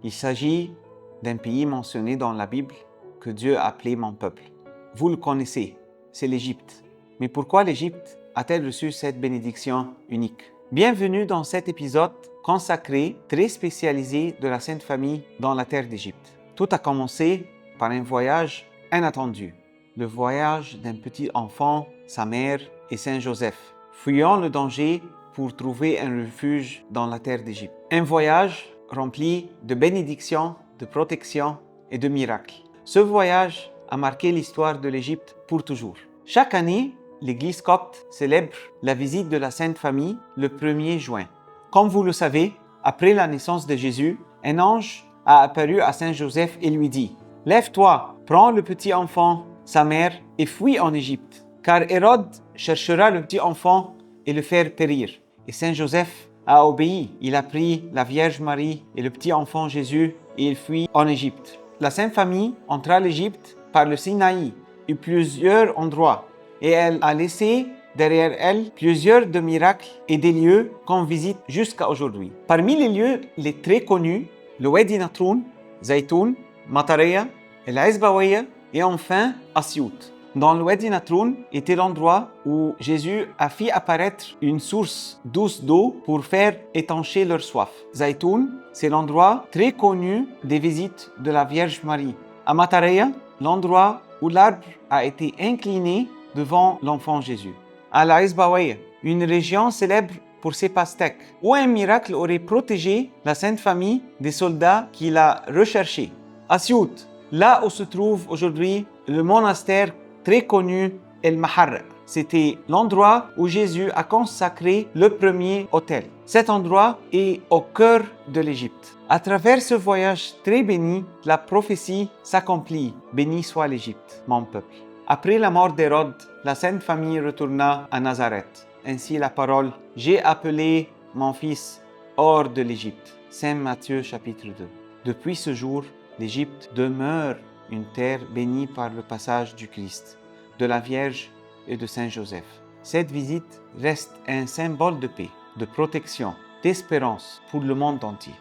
Il s'agit d'un pays mentionné dans la Bible que Dieu a appelé mon peuple. Vous le connaissez, c'est l'Égypte. Mais pourquoi l'Égypte a-t-elle reçu cette bénédiction unique? Bienvenue dans cet épisode consacré, très spécialisé de la Sainte Famille dans la terre d'Égypte. Tout a commencé par un voyage inattendu, le voyage d'un petit enfant, sa mère et Saint Joseph, fuyant le danger pour trouver un refuge dans la terre d'Égypte. Un voyage rempli de bénédictions, de protection et de miracles. Ce voyage a marqué l'histoire de l'Égypte pour toujours. Chaque année, l'Église copte célèbre la visite de la Sainte Famille le 1er juin. Comme vous le savez, après la naissance de Jésus, un ange a apparu à Saint Joseph et lui dit « Lève-toi, prends le petit enfant, sa mère, et fuis en Égypte, car Hérode cherchera le petit enfant et le faire périr. » Et Saint Joseph a obéi. Il a pris la Vierge Marie et le petit enfant Jésus et il fuit en Égypte. La Sainte Famille entra l'Égypte par le Sinaï et plusieurs endroits. Et elle a laissé derrière elle plusieurs de miracles et des lieux qu'on visite jusqu'à aujourd'hui. Parmi les lieux les très connus, le Wadi Natroun, Zaytoun, Matareya, El Azbawiya et enfin Assiout. Dans le Wadi Natroun était l'endroit où Jésus a fait apparaître une source douce d'eau pour faire étancher leur soif. Zaytoun, c'est l'endroit très connu des visites de la Vierge Marie. À Matareya, l'endroit où l'arbre a été incliné devant l'enfant Jésus. À la Azbawiya, une région célèbre pour ses pastèques, où un miracle aurait protégé la Sainte Famille des soldats qui la recherchaient. Assiout, là où se trouve aujourd'hui le monastère très connu El Maharra. C'était l'endroit où Jésus a consacré le premier autel. Cet endroit est au cœur de l'Égypte. À travers ce voyage très béni, la prophétie s'accomplit. Béni soit l'Égypte, mon peuple. Après la mort d'Hérode, la Sainte Famille retourna à Nazareth. Ainsi la parole « J'ai appelé mon fils hors de l'Égypte » Saint Matthieu chapitre 2. Depuis ce jour, l'Égypte demeure une terre bénie par le passage du Christ, de la Vierge et de Saint Joseph. Cette visite reste un symbole de paix, de protection, d'espérance pour le monde entier.